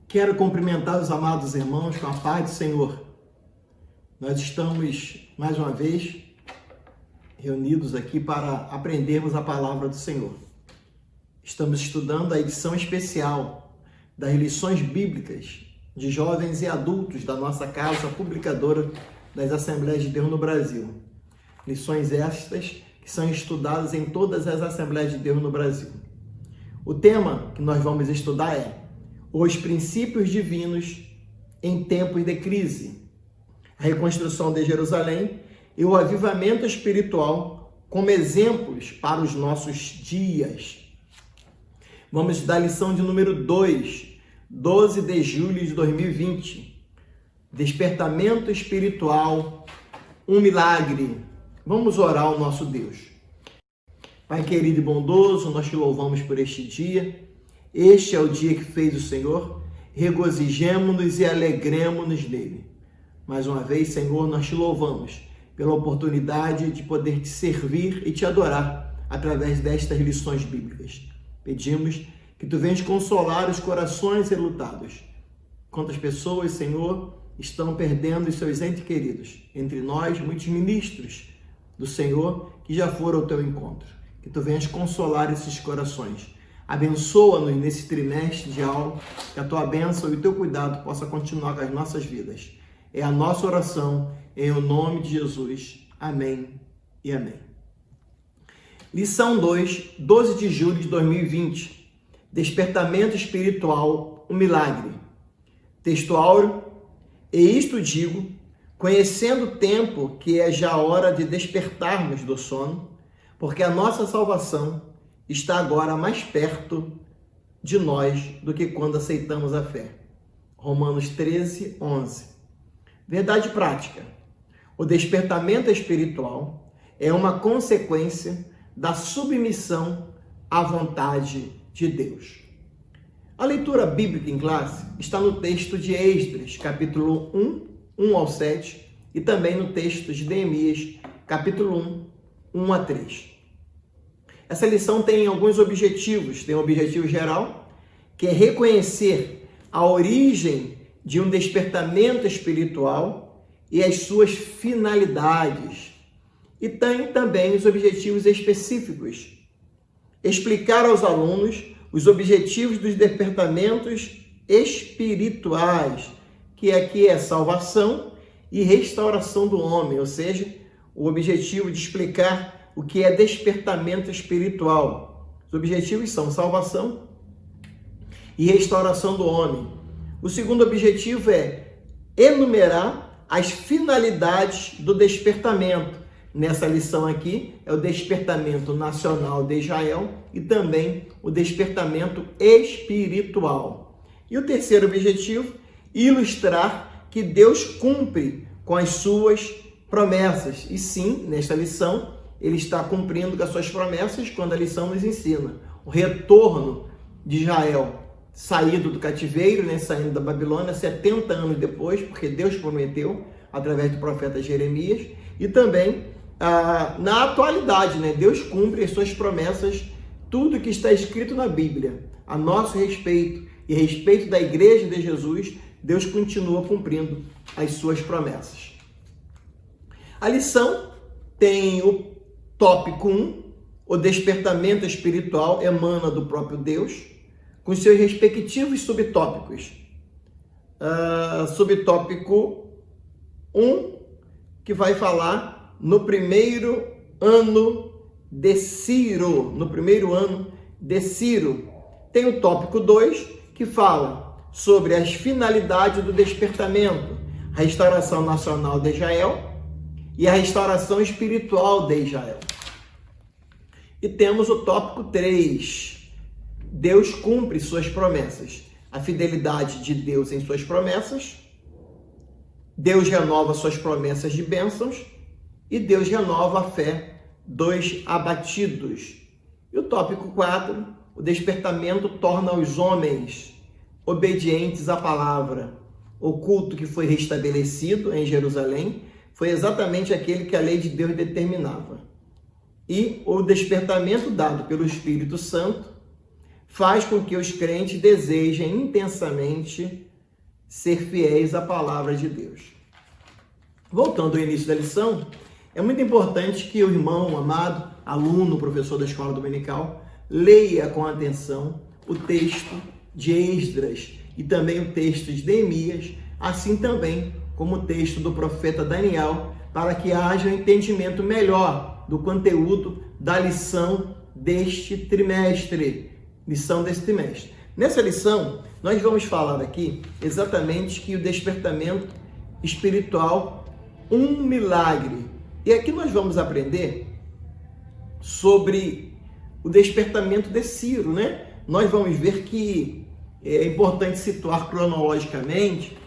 Quero cumprimentar os amados irmãos com a paz do Senhor. Nós estamos, mais uma vez, reunidos aqui para aprendermos a palavra do Senhor. Estamos estudando a edição especial das lições bíblicas de jovens e adultos da nossa casa publicadora das Assembleias de Deus no Brasil. Lições estas que são estudadas em todas as Assembleias de Deus no Brasil. O tema que nós vamos estudar é os princípios divinos em tempos de crise, a reconstrução de Jerusalém e o avivamento espiritual como exemplos para os nossos dias. Vamos estudar a lição de número 2, 12 de julho de 2020. Despertamento espiritual, um milagre. Vamos orar ao nosso Deus. Pai querido e bondoso, nós te louvamos por este dia. Este é o dia que fez o Senhor. Regozijemo-nos e alegremo-nos nele. Mais uma vez, Senhor, nós te louvamos pela oportunidade de poder te servir e te adorar através destas lições bíblicas. Pedimos que tu venhas consolar os corações enlutados. Quantas pessoas, Senhor, estão perdendo os seus entes queridos. Entre nós, muitos ministros do Senhor que já foram ao teu encontro. Que tu venhas consolar esses corações. Abençoa-nos nesse trimestre de aula, que a tua bênção e o teu cuidado possa continuar com as nossas vidas. É a nossa oração, em o nome de Jesus. Amém e amém. Lição 2, 12 de julho de 2020. Despertamento espiritual, um milagre. Texto áureo. E isto digo, conhecendo o tempo que é já hora de despertarmos do sono, porque a nossa salvação está agora mais perto de nós do que quando aceitamos a fé. Romanos 13, 11. Verdade prática. O despertamento espiritual é uma consequência da submissão à vontade de Deus. A leitura bíblica em classe está no texto de Esdras, capítulo 1, 1 ao 7, e também no texto de Neemias, capítulo 1, 1 a 3. Essa lição tem alguns objetivos. Tem um objetivo geral, que é reconhecer a origem de um despertamento espiritual e as suas finalidades. E tem também os objetivos específicos. Explicar aos alunos os objetivos dos despertamentos espirituais, que aqui é salvação e restauração do homem, ou seja, o objetivo de explicar o que é despertamento espiritual. Os objetivos são salvação e restauração do homem. O segundo objetivo é enumerar as finalidades do despertamento. Nessa lição aqui é o despertamento nacional de Israel e também o despertamento espiritual. E o terceiro objetivo, ilustrar que Deus cumpre com as suas promessas. E sim, nesta lição, ele está cumprindo com as suas promessas quando a lição nos ensina. O retorno de Israel saído do cativeiro, saindo da Babilônia, 70 anos depois, porque Deus prometeu, através do profeta Jeremias, e também na atualidade, Deus cumpre as suas promessas, tudo que está escrito na Bíblia, a nosso respeito e a respeito da Igreja de Jesus, Deus continua cumprindo as suas promessas. A lição tem o tópico 1, o despertamento espiritual emana do próprio Deus, com seus respectivos subtópicos. Subtópico 1, que vai falar no primeiro ano de Ciro. No primeiro ano de Ciro. Tem o tópico 2, que fala sobre as finalidades do despertamento, a restauração nacional de Israel e a restauração espiritual de Israel. E temos o tópico 3. Deus cumpre suas promessas. A fidelidade de Deus em suas promessas. Deus renova suas promessas de bênçãos. E Deus renova a fé dos abatidos. E o tópico 4. O despertamento torna os homens obedientes à palavra. O culto que foi restabelecido em Jerusalém foi exatamente aquele que a lei de Deus determinava. E o despertamento dado pelo Espírito Santo faz com que os crentes desejem intensamente ser fiéis à palavra de Deus. Voltando ao início da lição, é muito importante que o irmão amado, aluno, professor da escola dominical, leia com atenção o texto de Esdras e também o texto de Neemias, assim também como o texto do profeta Daniel, para que haja um entendimento melhor do conteúdo da lição deste trimestre. Nessa lição, nós vamos falar aqui exatamente que o despertamento espiritual, um milagre. E aqui nós vamos aprender sobre o despertamento de Ciro, né? Nós vamos ver que é importante situar cronologicamente.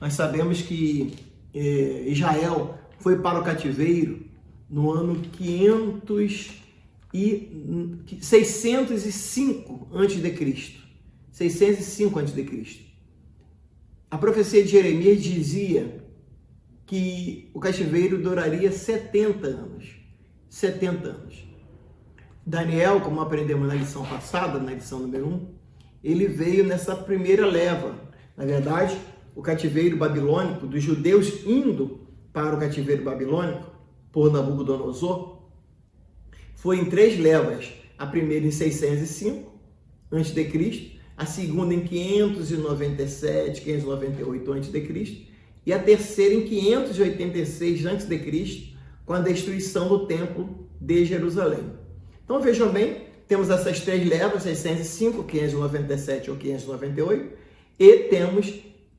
Nós sabemos que Israel foi para o cativeiro no ano 605 a.C. 605 a.C. A profecia de Jeremias dizia que o cativeiro duraria 70 anos. 70 anos. Daniel, como aprendemos na lição passada, na lição número 1, ele veio nessa primeira leva. Na verdade, o cativeiro babilônico, dos judeus indo para o cativeiro babilônico, por Nabucodonosor, foi em 3 levas. A primeira em 605 a.C., a segunda em 597, 598 a.C., e a terceira em 586 a.C., com a destruição do templo de Jerusalém. Então vejam bem, temos essas 3 levas, 605, 597 ou 598, e temos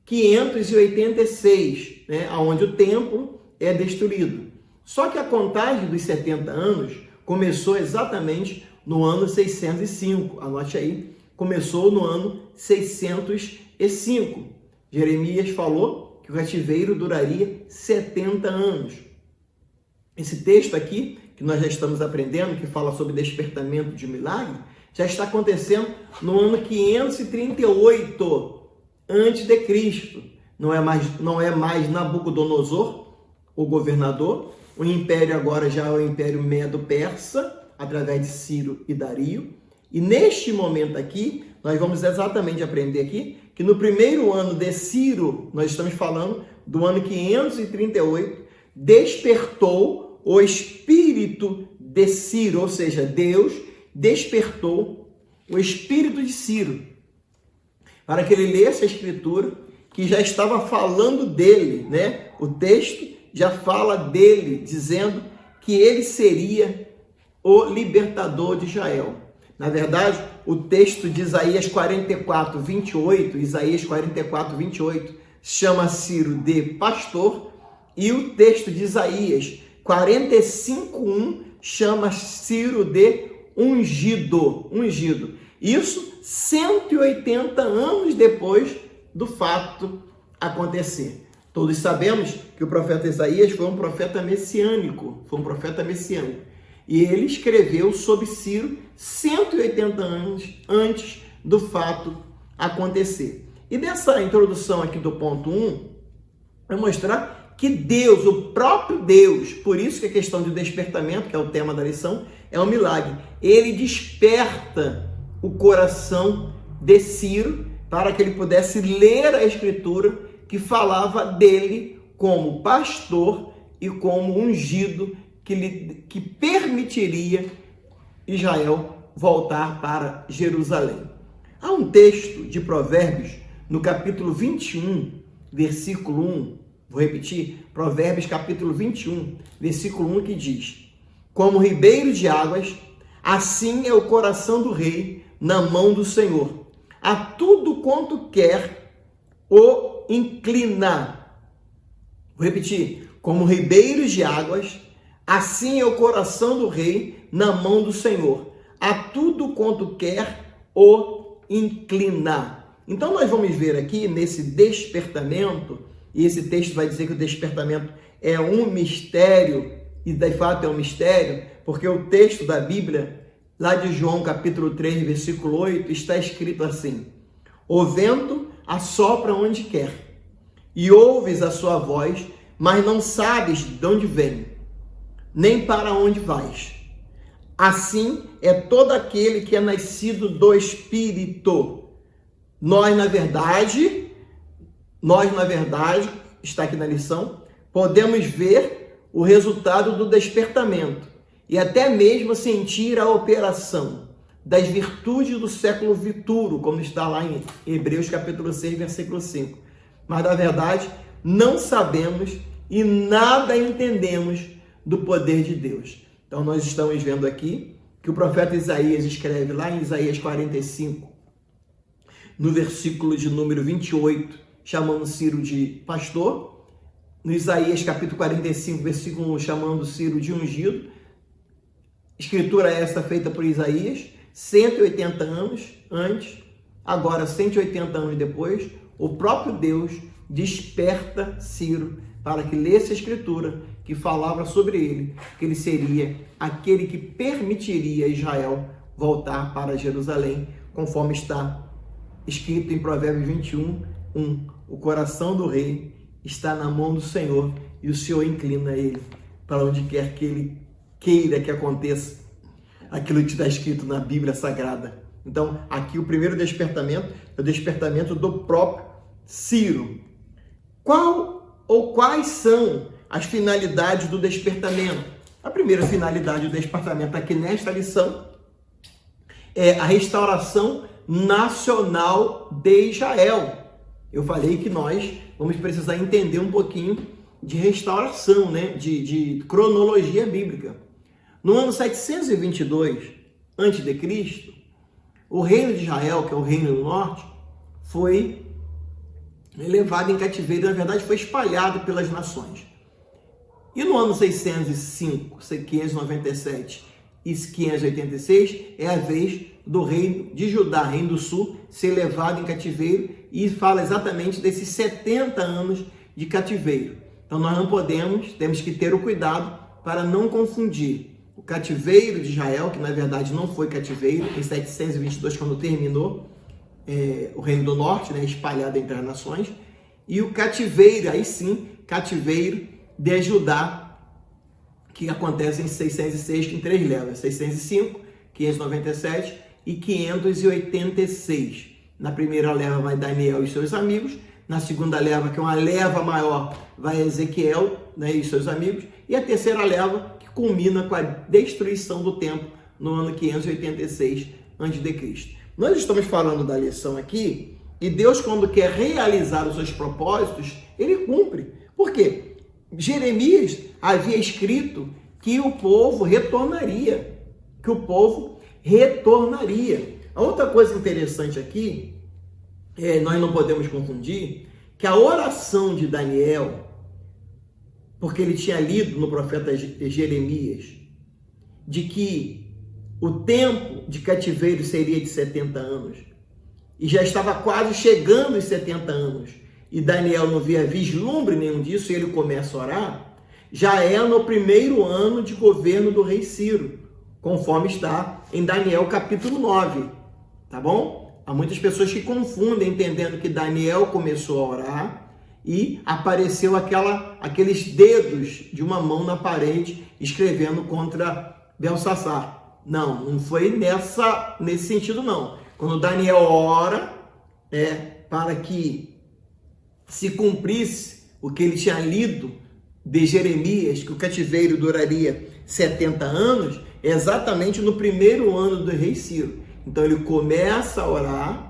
586, né, onde o templo é destruído. Só que a contagem dos 70 anos começou exatamente no ano 605. Anote aí, começou no ano 605. Jeremias falou que o cativeiro duraria 70 anos. Esse texto aqui, que nós já estamos aprendendo, que fala sobre despertamento de milagre, já está acontecendo no ano 538 a.C. Não é mais Nabucodonosor, o governador. O império agora já é o Império Medo-Persa, através de Ciro e Dario. E neste momento aqui, nós vamos exatamente aprender aqui que no primeiro ano de Ciro, nós estamos falando do ano 538, despertou o espírito de Ciro, ou seja, Deus despertou o espírito de Ciro, para que ele lesse a escritura, que já estava falando dele, né? O texto já fala dele, dizendo que ele seria o libertador de Israel. Na verdade, o texto de Isaías 44, 28, chama Ciro de pastor, e o texto de Isaías 45:1 chama Ciro de ungido. Isso 180 anos depois do fato acontecer. Todos sabemos que o profeta Isaías foi um profeta messiânico, E ele escreveu sobre Ciro 180 anos antes do fato acontecer. E nessa introdução aqui do ponto 1, vai mostrar que Deus, o próprio Deus, por isso que a questão de despertamento, que é o tema da lição, é um milagre. Ele desperta o coração de Ciro para que ele pudesse ler a escritura que falava dele como pastor e como ungido, que permitiria Israel voltar para Jerusalém. Há um texto de Provérbios, no capítulo 21, versículo 1, vou repetir, Provérbios capítulo 21, versículo 1, que diz: como ribeiro de águas, assim é o coração do rei na mão do Senhor. A tudo quanto quer o inclina. Vou repetir, como ribeiros de águas, assim é o coração do rei na mão do Senhor. A tudo quanto quer o inclinar. Então nós vamos ver aqui nesse despertamento, e esse texto vai dizer que o despertamento é um mistério, e de fato é um mistério, porque o texto da Bíblia, lá de João capítulo 3, versículo 8, está escrito assim: o vento assopra onde quer, e ouves a sua voz, mas não sabes de onde vem, nem para onde vais. Assim é todo aquele que é nascido do Espírito. Nós, na verdade, está aqui na lição, podemos ver o resultado do despertamento e até mesmo sentir a operação das virtudes do século futuro, como está lá em Hebreus capítulo 6, versículo 5. Mas, na verdade, não sabemos e nada entendemos do poder de Deus. Então, nós estamos vendo aqui que o profeta Isaías escreve lá em Isaías 45, no versículo de número 28, chamando Ciro de pastor. No Isaías capítulo 45, versículo 1, chamando Ciro de ungido. Escritura esta feita por Isaías, 180 anos antes, agora 180 anos depois, o próprio Deus desperta Ciro para que lesse a Escritura que falava sobre ele, que ele seria aquele que permitiria a Israel voltar para Jerusalém, conforme está escrito em Provérbios 21, 1. O coração do rei está na mão do Senhor e o Senhor inclina ele para onde quer que ele queira que aconteça aquilo que está escrito na Bíblia Sagrada. Então, aqui o primeiro despertamento é o despertamento do próprio Ciro. Quais são as finalidades do despertamento? A primeira finalidade do despertamento aqui nesta lição é a restauração nacional de Israel. Eu falei que nós vamos precisar entender um pouquinho de restauração, né? de cronologia bíblica. No ano 722 a.C., o reino de Israel, que é o reino do norte, foi levado em cativeiro, na verdade foi espalhado pelas nações. E no ano 605, 597 e 586 é a vez do reino de Judá, reino do sul, ser levado em cativeiro, e fala exatamente desses 70 anos de cativeiro. Então nós não podemos, temos que ter o cuidado para não confundir o cativeiro de Israel, que na verdade não foi cativeiro, em 722, quando terminou o reino do norte, né, espalhado entre as nações, e o cativeiro, aí sim, cativeiro de Judá, que acontece em 606, em 3 levas, 605, 597 e 586. Na primeira leva vai Daniel e seus amigos, na segunda leva, que é uma leva maior, vai Ezequiel, né, e seus amigos, e a terceira leva, que culmina com a destruição do templo no ano 586 a.C. Nós estamos falando da lição aqui, e Deus, quando quer realizar os seus propósitos, ele cumpre. Por quê? Jeremias havia escrito que o povo retornaria, A outra coisa interessante aqui, nós não podemos confundir, que a oração de Daniel, porque ele tinha lido no profeta Jeremias, de que o tempo de cativeiro seria de 70 anos, e já estava quase chegando os 70 anos, e Daniel não via vislumbre nenhum disso, e ele começa a orar, já é no primeiro ano de governo do rei Ciro, conforme está em Daniel capítulo 9, tá bom? Há muitas pessoas que confundem, entendendo que Daniel começou a orar e apareceu aqueles dedos de uma mão na parede escrevendo contra Belsassar. Não foi nesse sentido não. Quando Daniel ora, para que se cumprisse o que ele tinha lido de Jeremias, que o cativeiro duraria 70 anos, é exatamente no primeiro ano do rei Ciro. Então ele começa a orar,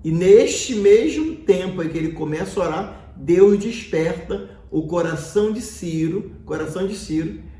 e neste mesmo tempo em que ele começa a orar, Deus desperta o coração de Ciro,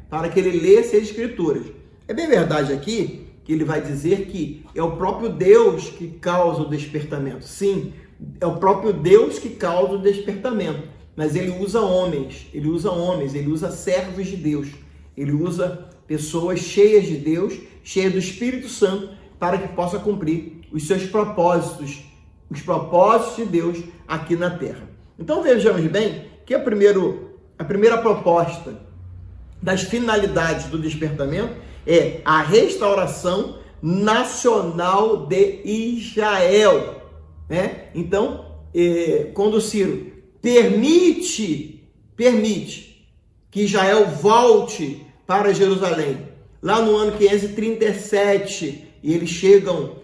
para que ele lesse as Escrituras. É bem verdade aqui que ele vai dizer que é o próprio Deus que causa o despertamento. Sim, é o próprio Deus que causa o despertamento, mas ele usa homens, ele usa servos de Deus, ele usa pessoas cheias de Deus, cheias do Espírito Santo, para que possa cumprir os seus propósitos, os propósitos de Deus aqui na terra. Então vejamos bem que a primeira proposta das finalidades do despertamento é a restauração nacional de Israel, né? Então, quando Ciro permite que Israel volte para Jerusalém, lá no ano 537, e eles chegam,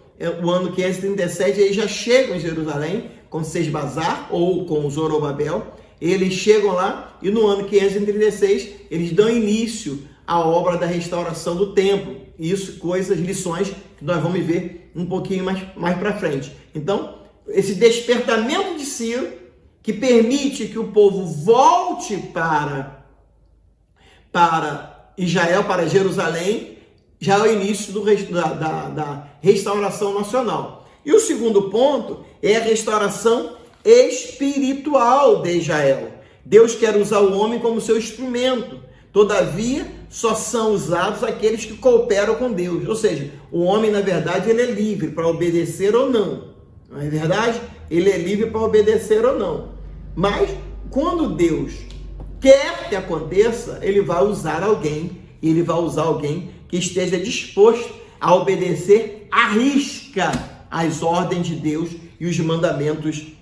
o ano 537, eles já chegam em Jerusalém, com Sesbazar ou com Zorobabel. Eles chegam lá e no ano 536 eles dão início à obra da restauração do templo. Isso, lições que nós vamos ver um pouquinho mais para frente. Então, esse despertamento de Ciro, que permite que o povo volte para Israel, para Jerusalém, já é o início da restauração nacional. E o segundo ponto é a restauração espiritual de Israel. Deus quer usar o homem como seu instrumento. Todavia, só são usados aqueles que cooperam com Deus. Ou seja, o homem, na verdade, ele é livre para obedecer ou não. Não é verdade? Ele é livre para obedecer ou não. Mas, quando Deus quer que aconteça, ele vai usar alguém. Ele vai usar alguém que esteja disposto a obedecer à risca as ordens de Deus e os mandamentos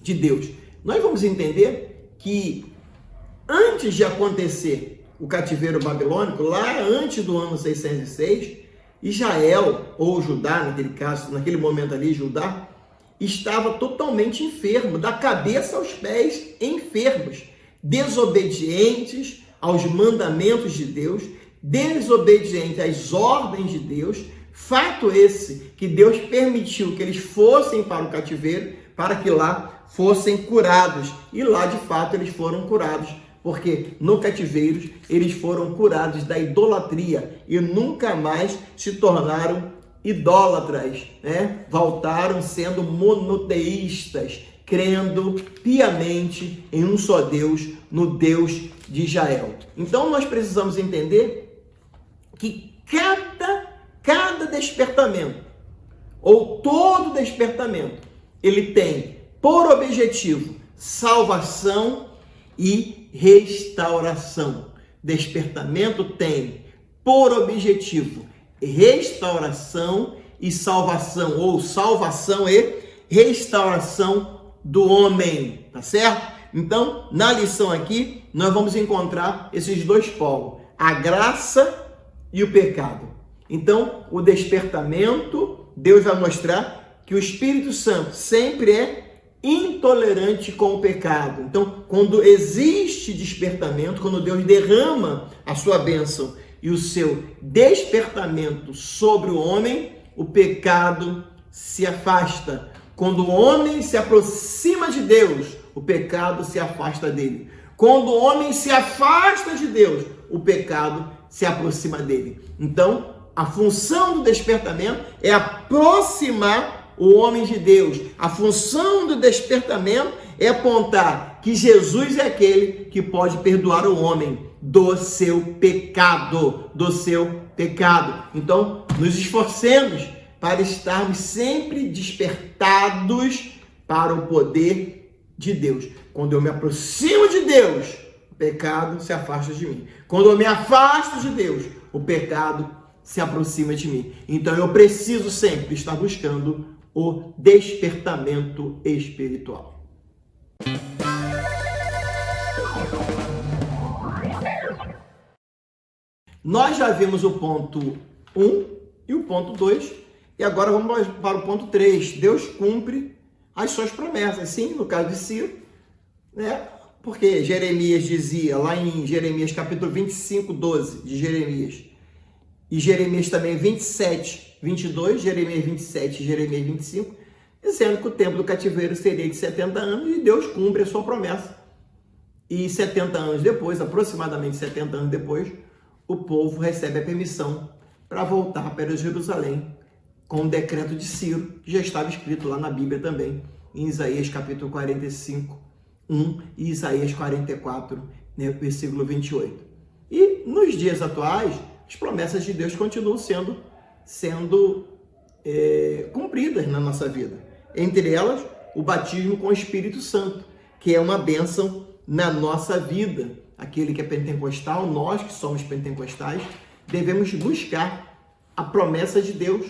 de Deus. Nós vamos entender que antes de acontecer o cativeiro babilônico, lá antes do ano 606, Israel, ou Judá, naquele caso, naquele momento ali, Judá, estava totalmente enfermo, da cabeça aos pés, enfermos, desobedientes aos mandamentos de Deus, desobedientes às ordens de Deus. Fato esse que Deus permitiu que eles fossem para o cativeiro, para que lá fossem curados. E lá, de fato, eles foram curados, porque no cativeiro eles foram curados da idolatria e nunca mais se tornaram idólatras, né? Voltaram sendo monoteístas, crendo piamente em um só Deus, no Deus de Israel. Então nós precisamos entender que cada despertamento, ou todo despertamento, ele tem por objetivo salvação e restauração. Despertamento tem por objetivo restauração e salvação, ou salvação e restauração do homem, tá certo? Então, na lição aqui, nós vamos encontrar esses dois polos, a graça e o pecado. Então, o despertamento, Deus vai mostrar que o Espírito Santo sempre é intolerante com o pecado. Então, quando existe despertamento, quando Deus derrama a sua bênção e o seu despertamento sobre o homem, o pecado se afasta. Quando o homem se aproxima de Deus, o pecado se afasta dele. Quando o homem se afasta de Deus, o pecado se aproxima dele. Então, a função do despertamento é aproximar o homem de Deus. A função do despertamento é apontar que Jesus é aquele que pode perdoar o homem do seu pecado, Então, nos esforcemos para estarmos sempre despertados para o poder de Deus. Quando eu me aproximo de Deus, o pecado se afasta de mim. Quando eu me afasto de Deus, o pecado se aproxima de mim. Então eu preciso sempre estar buscando o despertamento espiritual. Nós já vimos o ponto 1 e o ponto 2, e agora vamos para o ponto 3. Deus cumpre as suas promessas. Sim, no caso de Ciro, né? Porque Jeremias dizia, lá em Jeremias capítulo 25, 12 de Jeremias, e Jeremias também 27, 22, Jeremias 27 e Jeremias 25, dizendo que o tempo do cativeiro seria de 70 anos, e Deus cumpre a sua promessa. E 70 anos depois, aproximadamente 70 anos depois, o povo recebe a permissão para voltar para Jerusalém, com o decreto de Ciro, que já estava escrito lá na Bíblia também, em Isaías capítulo 45, 1 e Isaías 44, né, versículo 28. E nos dias atuais, as promessas de Deus continuam sendo cumpridas na nossa vida. Entre elas, o batismo com o Espírito Santo, que é uma bênção na nossa vida. Aquele que é pentecostal, nós que somos pentecostais, devemos buscar a promessa de Deus,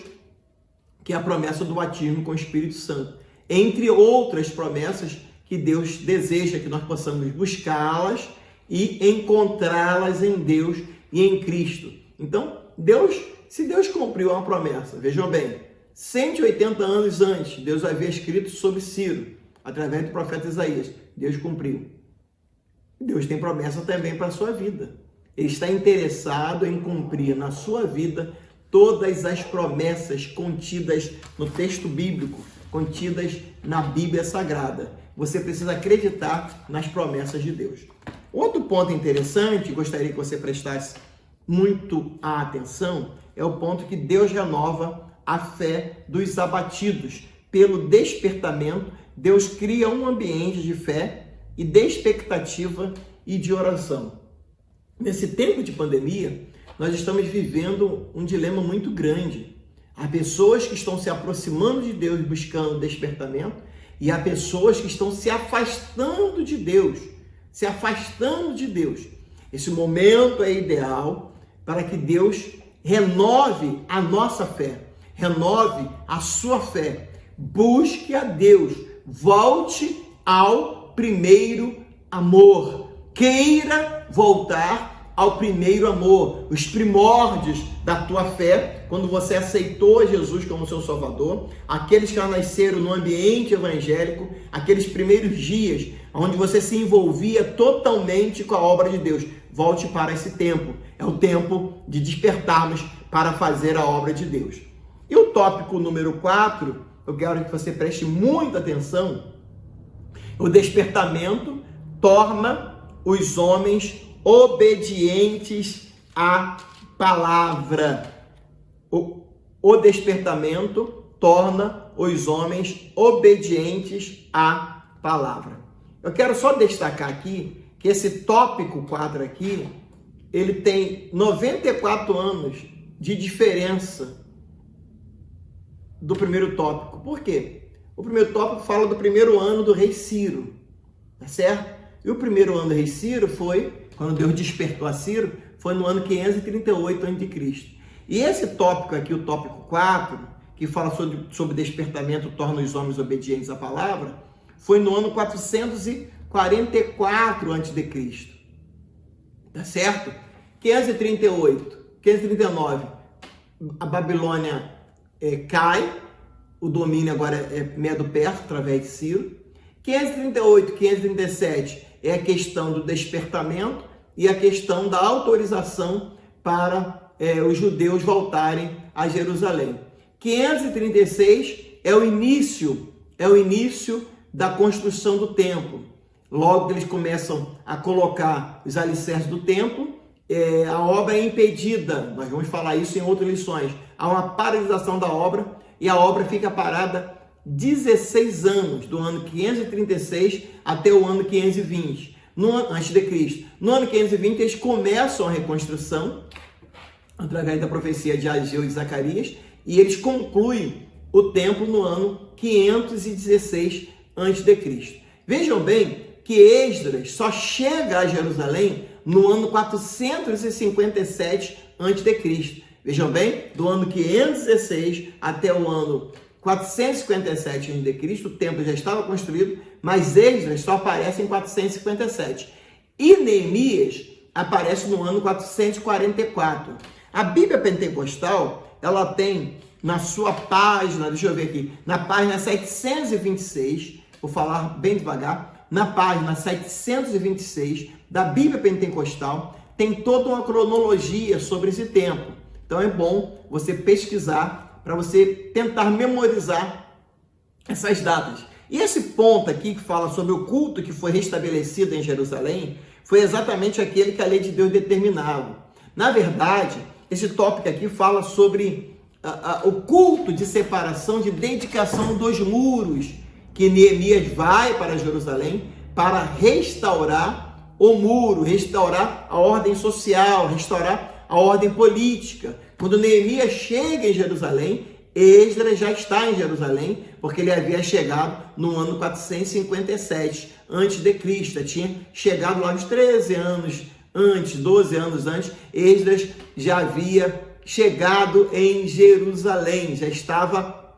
que é a promessa do batismo com o Espírito Santo. Entre outras promessas que Deus deseja que nós possamos buscá-las e encontrá-las em Deus e em Cristo. Então, se Deus cumpriu uma promessa, vejam bem, 180 anos antes, Deus havia escrito sobre Ciro, através do profeta Isaías. Deus cumpriu. Deus tem promessa também para a sua vida. Ele está interessado em cumprir na sua vida todas as promessas contidas no texto bíblico, contidas na Bíblia Sagrada. Você precisa acreditar nas promessas de Deus. Outro ponto interessante, gostaria que você prestasse muito a atenção, é o ponto que Deus renova a fé dos abatidos. Pelo despertamento, Deus cria um ambiente de fé e de expectativa e de oração. Nesse tempo de pandemia, nós estamos vivendo um dilema muito grande. Há pessoas que estão se aproximando de Deus buscando despertamento e há pessoas que estão se afastando de Deus, Esse momento é ideal para que Deus renove a nossa fé, renove a sua fé. Busque a Deus, volte ao primeiro amor. Queira voltar ao primeiro amor, os primórdios da tua fé, quando você aceitou Jesus como seu Salvador, aqueles que já nasceram no ambiente evangélico, aqueles primeiros dias onde você se envolvia totalmente com a obra de Deus. Volte para esse tempo, é o tempo de despertarmos para fazer a obra de Deus. E o tópico número 4, eu quero que você preste muita atenção. O despertamento torna os homens obedientes à palavra. O despertamento torna os homens obedientes à palavra. Eu quero só destacar aqui que esse tópico 4 aqui, ele tem 94 anos de diferença do primeiro tópico. Por quê? O primeiro tópico fala do primeiro ano do rei Ciro, tá certo? E o primeiro ano do rei Ciro foi, quando Deus despertou a Ciro, foi no ano 538 a.C. E esse tópico aqui, o tópico 4, que fala sobre despertamento, torna os homens obedientes à palavra, foi no ano 444 a.C. Tá certo? 539, a Babilônia cai, o domínio agora é Medo-Persa, através de Ciro. 538, 537 é a questão do despertamento e a questão da autorização para os judeus voltarem a Jerusalém. 536 é o início da construção do templo. Logo que eles começam a colocar os alicerces do templo, a obra é impedida. Nós vamos falar isso em outras lições. Há uma paralisação da obra e a obra fica parada 16 anos, do ano 536 até o ano 520, antes de Cristo. No ano 520, eles começam a reconstrução, através da profecia de Ageu e Zacarias, e eles concluem o templo no ano 516 a.C. Vejam bem que Esdras só chega a Jerusalém no ano 457 a.C. Vejam bem, do ano 516 até o ano 457 a.C., o templo já estava construído, mas Esdras só aparece em 457. E Neemias aparece no ano 444. A Bíblia Pentecostal, ela tem na sua página, deixa eu ver aqui, na página 726, vou falar bem devagar, na página 726 da Bíblia Pentecostal, tem toda uma cronologia sobre esse tempo. Então é bom você pesquisar para você tentar memorizar essas datas. E esse ponto aqui que fala sobre o culto que foi restabelecido em Jerusalém foi exatamente aquele que a lei de Deus determinava. Na verdade, esse tópico aqui fala sobre o culto de separação, de dedicação dos muros, que Neemias vai para Jerusalém para restaurar o muro, restaurar a ordem social, restaurar a ordem política. Quando Neemias chega em Jerusalém, Esdras já está em Jerusalém, porque ele havia chegado no ano 457 a.C. Tinha chegado lá uns 13 anos antes, 12 anos antes, Esdras já havia chegado em Jerusalém, já estava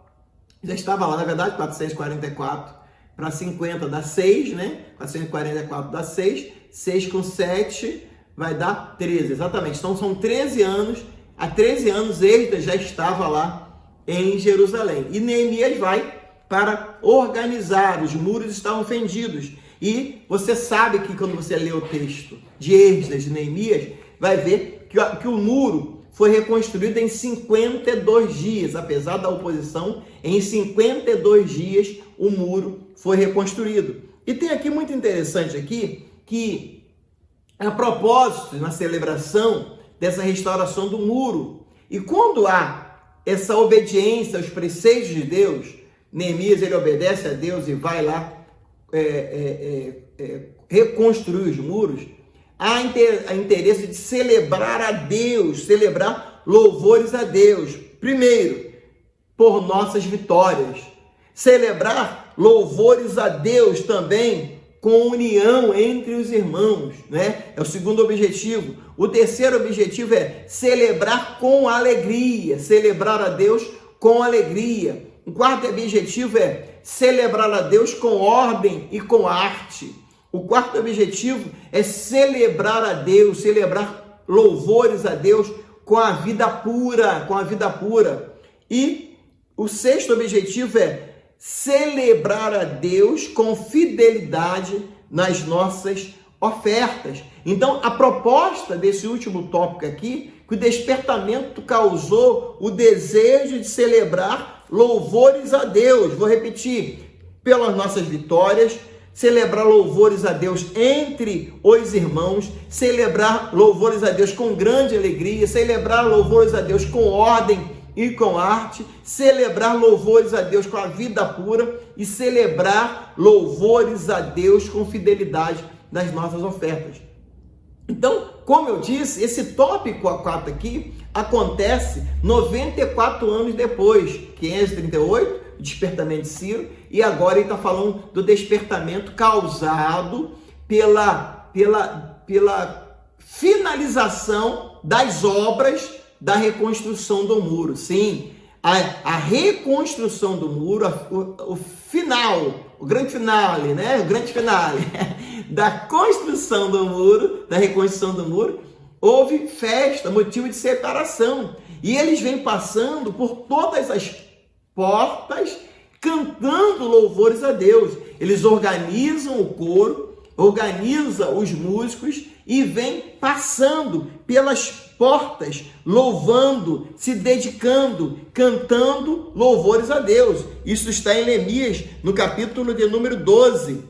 lá, na verdade, 444 para 50 dá 6, né? 444 dá 6, 6 com 7, vai dar 13, exatamente. Então são 13 anos, há 13 anos Esdras já estava lá em Jerusalém. E Neemias vai para organizar, os muros estavam fendidos. E você sabe que quando você lê o texto de Esdras, de Neemias, vai ver que o muro foi reconstruído em 52 dias, apesar da oposição, em 52 dias o muro foi reconstruído. E tem aqui muito interessante aqui, que a propósito, na celebração dessa restauração do muro, e quando há essa obediência aos preceitos de Deus, Neemias ele obedece a Deus e vai lá reconstruir os muros, há interesse de celebrar a Deus, celebrar louvores a Deus. Primeiro, por nossas vitórias. Celebrar louvores a Deus também com união entre os irmãos, né? É o segundo objetivo. O terceiro objetivo é celebrar com alegria, celebrar a Deus com alegria. O quarto objetivo é celebrar a Deus com ordem e com arte. O quarto objetivo é celebrar a Deus, celebrar louvores a Deus com a vida pura, E o sexto objetivo é celebrar a Deus com fidelidade nas nossas ofertas. Então, a proposta desse último tópico aqui, que o despertamento causou o desejo de celebrar louvores a Deus. Vou repetir, pelas nossas vitórias, celebrar louvores a Deus entre os irmãos, celebrar louvores a Deus com grande alegria, celebrar louvores a Deus com ordem e com arte, celebrar louvores a Deus com a vida pura e celebrar louvores a Deus com fidelidade nas nossas ofertas. Então, como eu disse, esse tópico 4 aqui acontece 94 anos depois, 538, o despertamento de Ciro, e agora ele está falando do despertamento causado pela finalização das obras da reconstrução do muro. Sim, a reconstrução do muro, o final, o grande finale, né? O grande finale da construção do muro, da reconstrução do muro, houve festa, motivo de separação. E eles vêm passando por todas as portas, cantando louvores a Deus. Eles organizam o coro, organizam os músicos e vêm passando pelas portas, louvando, se dedicando, cantando louvores a Deus. Isso está em Neemias, no capítulo de número 12,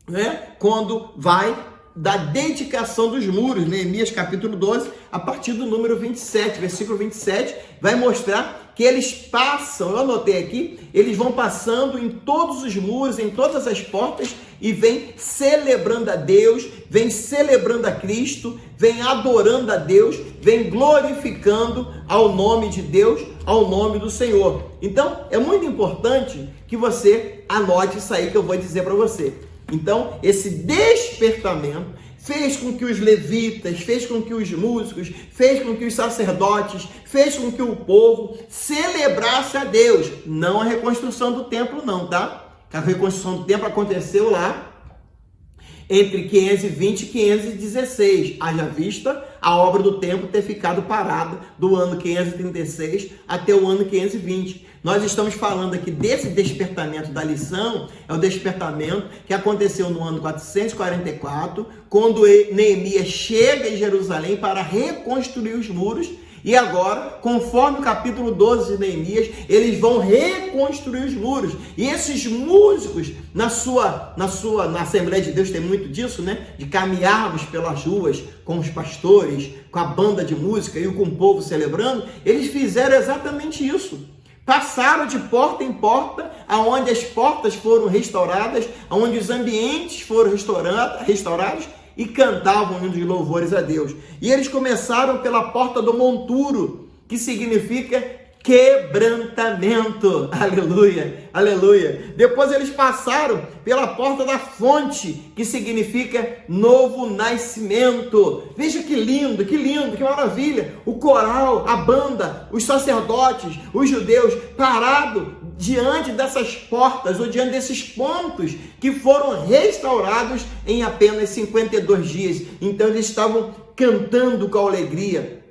né? Quando vai da dedicação dos muros, Neemias capítulo 12, a partir do número 27, versículo 27, vai mostrar que eles passam, eu anotei aqui, eles vão passando em todos os muros, em todas as portas, e vem celebrando a Deus, vem celebrando a Cristo, vem adorando a Deus, vem glorificando ao nome de Deus, ao nome do Senhor. Então, é muito importante que você anote isso aí que eu vou dizer para você. Então, esse despertamento fez com que os levitas, fez com que os músicos, fez com que os sacerdotes, fez com que o povo celebrasse a Deus. Não a reconstrução do templo não, tá? A reconstrução do templo aconteceu lá entre 520 e 516, haja vista a obra do templo ter ficado parada do ano 536 até o ano 520. Nós estamos falando aqui desse despertamento da lição, é o despertamento que aconteceu no ano 444, quando Neemias chega em Jerusalém para reconstruir os muros. E agora, conforme o capítulo 12 de Neemias, eles vão reconstruir os muros. E esses músicos, na Assembleia de Deus tem muito disso, né? De caminharmos pelas ruas com os pastores, com a banda de música e com o povo celebrando. Eles fizeram exatamente isso. Passaram de porta em porta, aonde as portas foram restauradas, aonde os ambientes foram restaurados, e cantavam hinos de louvores a Deus. E eles começaram pela porta do monturo, que significa quebrantamento. Aleluia, aleluia. Depois eles passaram pela porta da fonte, que significa novo nascimento. Veja que lindo, que maravilha. O coral, a banda, os sacerdotes, os judeus, parado diante dessas portas ou diante desses pontos que foram restaurados em apenas 52 dias. Então eles estavam cantando com alegria,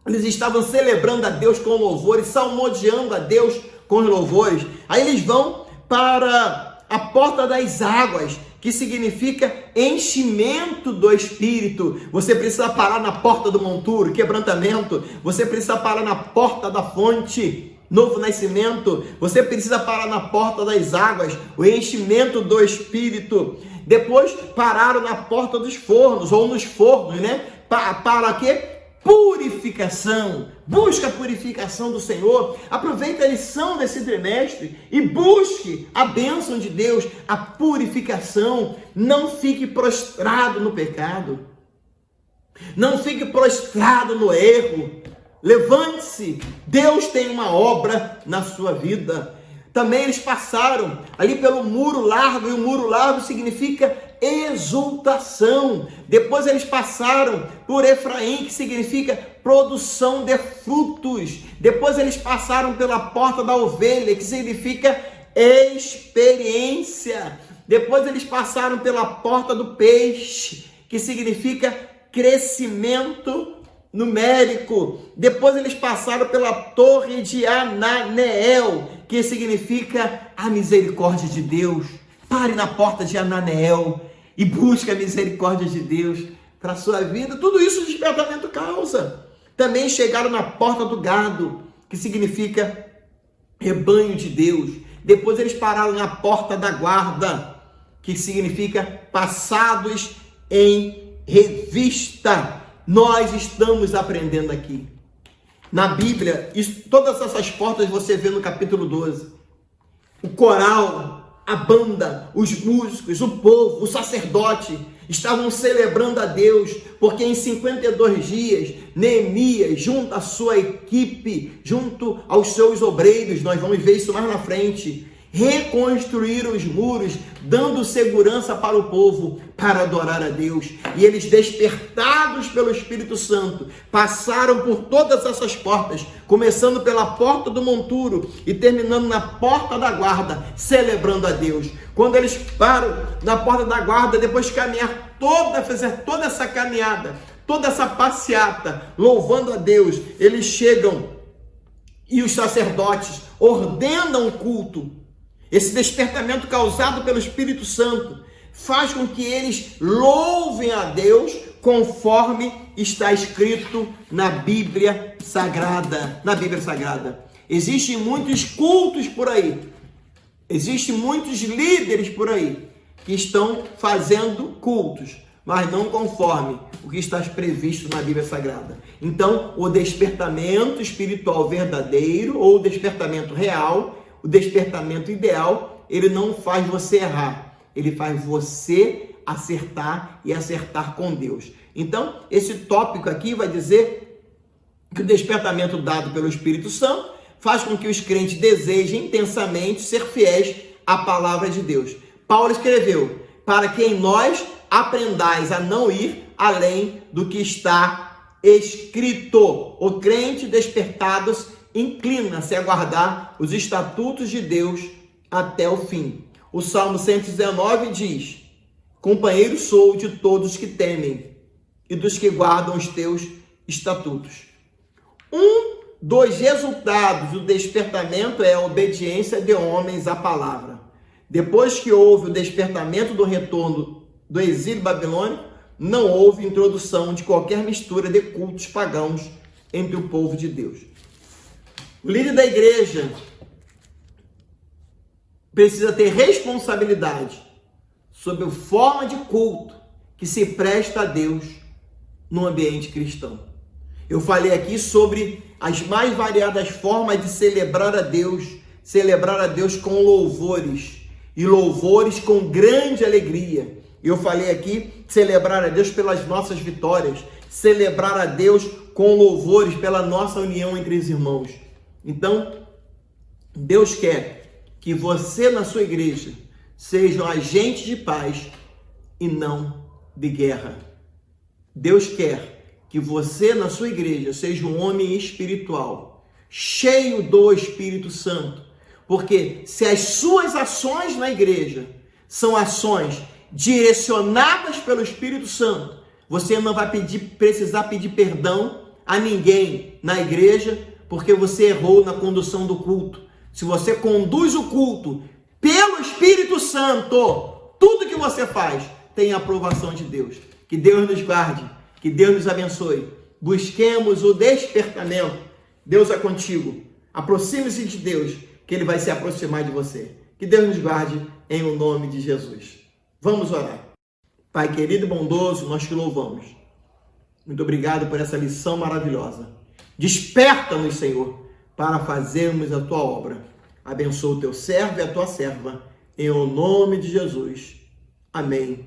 eles estavam celebrando a Deus com louvores, salmodiando a Deus com louvores. Aí eles vão para a porta das águas, que significa enchimento do Espírito. Você precisa parar na porta do monturo, quebrantamento. Você precisa parar na porta da fonte, novo nascimento. Você precisa parar na porta das águas, o enchimento do Espírito. Depois pararam na porta dos fornos, ou nos fornos, né? Para quê? Purificação. Busca a purificação do Senhor. Aproveita a lição desse trimestre e busque a bênção de Deus, a purificação. Não fique prostrado no pecado. Não fique prostrado no erro. Levante-se. Deus tem uma obra na sua vida. Também eles passaram ali pelo muro largo, e o muro largo significa exultação. Depois eles passaram por Efraim, que significa produção de frutos. Depois eles passaram pela porta da ovelha, que significa experiência. Depois eles passaram pela porta do peixe, que significa crescimento numérico. Depois eles passaram pela torre de Ananeel, que significa a misericórdia de Deus. Pare na porta de Ananeel e busque a misericórdia de Deus para a sua vida. Tudo isso o despertamento causa. Também chegaram na porta do gado, que significa rebanho de Deus. Depois eles pararam na porta da guarda, que significa passados em revista. Nós estamos aprendendo aqui. Na Bíblia, todas essas portas você vê no capítulo 12. O coral, a banda, os músicos, o povo, o sacerdote estavam celebrando a Deus, porque em 52 dias, Neemias, junto à sua equipe, junto aos seus obreiros, nós vamos ver isso mais na frente, reconstruíram os muros, dando segurança para o povo, para adorar a Deus. E eles, despertados pelo Espírito Santo, passaram por todas essas portas, começando pela porta do monturo e terminando na porta da guarda, celebrando a Deus. Quando eles param na porta da guarda, depois de caminhar fazer toda essa caminhada, toda essa passeata, louvando a Deus, eles chegam e os sacerdotes ordenam o culto. Esse despertamento causado pelo Espírito Santo faz com que eles louvem a Deus conforme está escrito na Bíblia Sagrada. Na Bíblia Sagrada. Existem muitos cultos por aí. Existem muitos líderes por aí que estão fazendo cultos, mas não conforme o que está previsto na Bíblia Sagrada. Então, o despertamento espiritual verdadeiro, ou o despertamento real, o despertamento ideal, ele não faz você errar, ele faz você acertar e acertar com Deus. Então, esse tópico aqui vai dizer que o despertamento dado pelo Espírito Santo faz com que os crentes desejem intensamente ser fiéis à palavra de Deus. Paulo escreveu, para que em nós aprendais a não ir além do que está escrito. O crente despertado inclina-se a guardar os estatutos de Deus até o fim. O Salmo 119 diz, companheiro sou de todos que temem e dos que guardam os teus estatutos. Um dos resultados do despertamento é a obediência de homens à palavra. Depois que houve o despertamento do retorno do exílio babilônico, não houve introdução de qualquer mistura de cultos pagãos entre o povo de Deus. O líder da igreja precisa ter responsabilidade sobre a forma de culto que se presta a Deus no ambiente cristão. Eu falei aqui sobre as mais variadas formas de celebrar a Deus com louvores, e louvores com grande alegria. Eu falei aqui celebrar a Deus pelas nossas vitórias, celebrar a Deus com louvores pela nossa união entre os irmãos. Então, Deus quer que você na sua igreja seja um agente de paz e não de guerra. Deus quer que você na sua igreja seja um homem espiritual, cheio do Espírito Santo, Porque se as suas ações na igreja são ações direcionadas pelo Espírito Santo, você não vai precisar pedir perdão a ninguém na igreja, porque você errou na condução do culto. Se você conduz o culto pelo Espírito Santo, tudo que você faz tem a aprovação de Deus. Que Deus nos guarde, que Deus nos abençoe. Busquemos o despertamento. Deus é contigo. Aproxime-se de Deus, que Ele vai se aproximar de você. Que Deus nos guarde em o nome de Jesus. Vamos orar. Pai querido e bondoso, nós te louvamos. Muito obrigado por essa lição maravilhosa. Desperta-nos, Senhor, para fazermos a tua obra. Abençoa o teu servo e a tua serva, em o nome de Jesus. Amém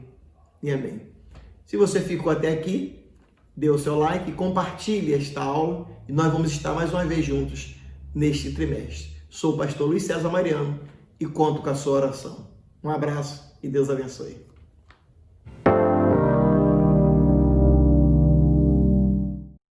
e amém. Se você ficou até aqui, dê o seu like, compartilhe esta aula e nós vamos estar mais uma vez juntos neste trimestre. Sou o pastor Luiz César Mariano e conto com a sua oração. Um abraço e Deus abençoe.